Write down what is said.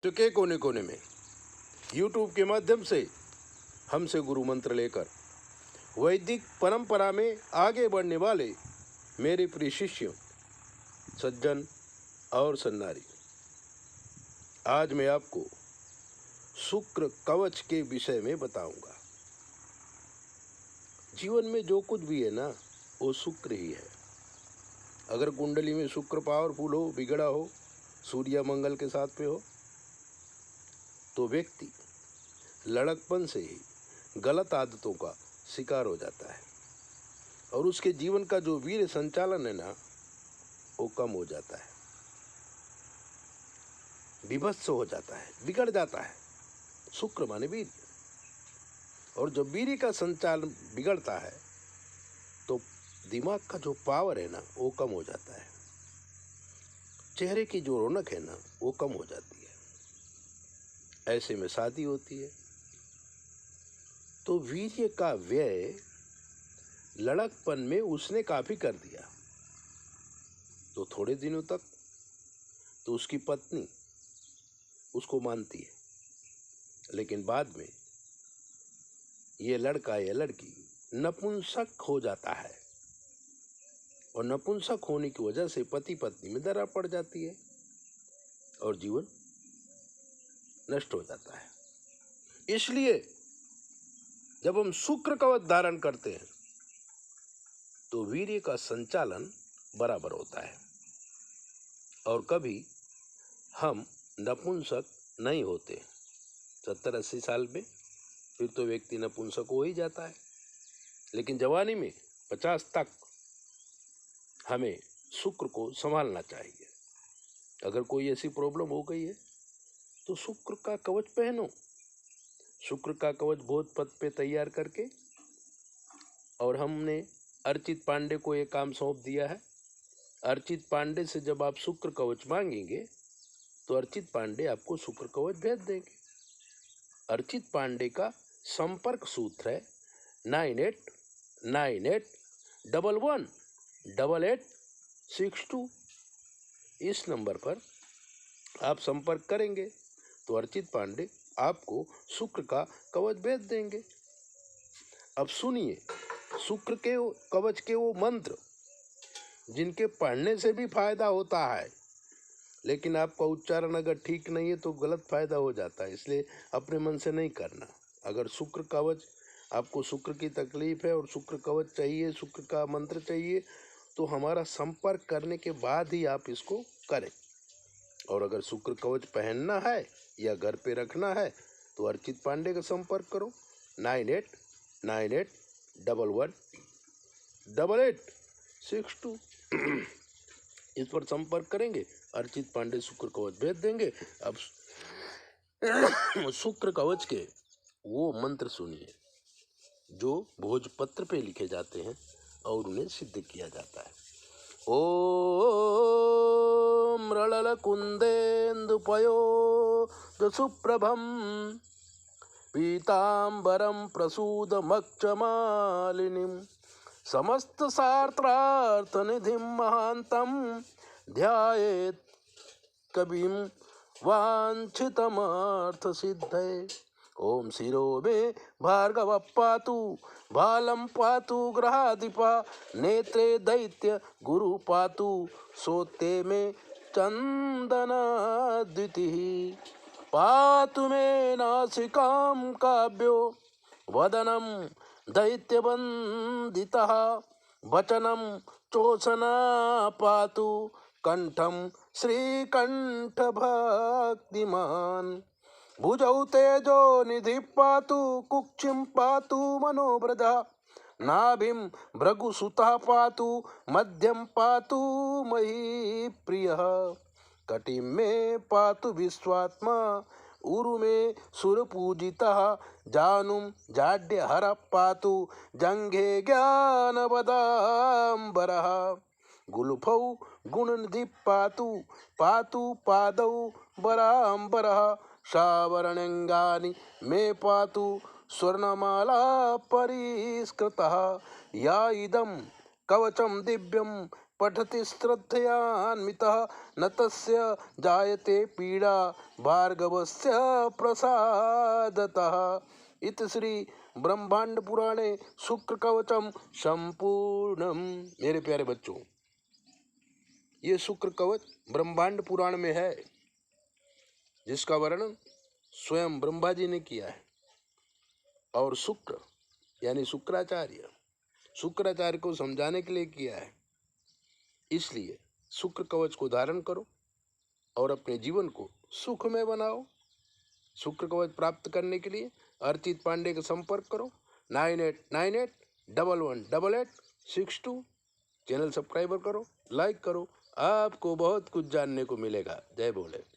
के कोने कोने में YouTube के माध्यम से हमसे गुरु मंत्र लेकर वैदिक परंपरा में आगे बढ़ने वाले मेरे प्रिय शिष्यों, सज्जन और सन्नारी, आज मैं आपको शुक्र कवच के विषय में बताऊंगा। जीवन में जो कुछ भी है ना, वो शुक्र ही है। अगर कुंडली में शुक्र पावरफुल हो, बिगड़ा हो, सूर्य मंगल के साथ पे हो, तो व्यक्ति लड़कपन से ही गलत आदतों का शिकार हो जाता है और उसके जीवन का जो वीर संचालन है ना, वो कम हो जाता है, विभत्स हो जाता है, बिगड़ जाता है। शुक्र माने वीर, और जब वीर का संचालन बिगड़ता है तो दिमाग का जो पावर है ना, वो कम हो जाता है। चेहरे की जो रौनक है ना, वो कम हो जाती है। ऐसे में शादी होती है तो वीर्य का व्यय लड़कपन में उसने काफी कर दिया, तो थोड़े दिनों तक तो उसकी पत्नी उसको मानती है, लेकिन बाद में ये लड़का या लड़की नपुंसक हो जाता है और नपुंसक होने की वजह से पति पत्नी में दरार पड़ जाती है और जीवन नष्ट हो जाता है। इसलिए जब हम शुक्र कवच धारण करते हैं तो वीर्य का संचालन बराबर होता है और कभी हम नपुंसक नहीं होते। 70-80 साल में फिर तो व्यक्ति नपुंसक हो ही जाता है, लेकिन जवानी में 50 तक हमें शुक्र को संभालना चाहिए। अगर कोई ऐसी प्रॉब्लम हो गई है तो शुक्र का कवच पहनो। शुक्र का कवच बहुत पद पे तैयार करके, और हमने अर्चित पांडे को ये काम सौंप दिया है। अर्चित पांडे से जब आप शुक्र कवच मांगेंगे तो अर्चित पांडे आपको शुक्र कवच भेज देंगे। अर्चित पांडे का संपर्क सूत्र है 9898118862। इस नंबर पर आप संपर्क करेंगे तो अर्चित पांडे आपको शुक्र का कवच भेज देंगे। अब सुनिए शुक्र के कवच के वो मंत्र जिनके पढ़ने से भी फायदा होता है, लेकिन आपका उच्चारण अगर ठीक नहीं है तो गलत फायदा हो जाता है, इसलिए अपने मन से नहीं करना। अगर शुक्र कवच, आपको शुक्र की तकलीफ है और शुक्र कवच चाहिए, शुक्र का मंत्र चाहिए, तो हमारा संपर्क करने के बाद ही आप इसको करें। और अगर शुक्र कवच पहनना है या घर पे रखना है तो अर्चित पांडे का संपर्क करो 9898118862। इस पर संपर्क करेंगे, अर्चित पांडे शुक्र कवच भेज देंगे। अब शुक्र कवच के वो मंत्र सुनिए जो भोजपत्र पे लिखे जाते हैं और उन्हें सिद्ध किया जाता है। ओम रलल कुंदेन्दुपयो सुप्रभम पीतांबरम प्रसूदमक्षमालिनीं समस्त शास्त्रार्थ निधिं महांतं ध्यायेत् कविं वांछितमर्थ सिद्धये। ओम शिरो मे भार्गव पातु भालं पातु ग्रहाधिपा नेत्रे दैत्य गुरु पातु सोते मे चंदनाद्युतिः पातु मे नासिकां काव्यो वदनं दैत्यबन्दितः वचनं चोषणा पातु कंठं श्रीकंठभक्तिमान् भुजौ तेजो निधि पातु कुक्षिं पातु मनोव्रजा नाभिं भृगुसुतः पातु मध्यं पातु महीप्रियः कटिं मे पातु विश्वात्मा उरु मे सुरपूजितः जानुं जाड्यहरः पातु जङ्घे ज्ञानवदाम्बरः गुल्फौ गुणनिधिः पातु पातु पादौ वराम्बरः सावरणेऽङ्गानि मे पातु स्वर्णमाला परिष्कृतः या इदं कवचं दिव्यं पठति श्रद्धयान्वितः न तस्य जायते पीड़ा भार्गवस्य प्रसादतः। इत श्री ब्रह्मांड पुराणे शुक्र कवचम संपूर्णम। मेरे प्यारे बच्चों, ये शुक्र कवच ब्रह्मांड पुराण में है, जिसका वर्णन स्वयं ब्रह्मा जी ने किया है। और शुक्र यानी शुक्राचार्य को समझाने के लिए किया है। इसलिए शुक्र कवच को धारण करो और अपने जीवन को सुखमय बनाओ। शुक्र कवच प्राप्त करने के लिए अर्चित पांडे का संपर्क करो 9898118862। चैनल सब्सक्राइबर करो, लाइक करो, आपको बहुत कुछ जानने को मिलेगा। जय बोले।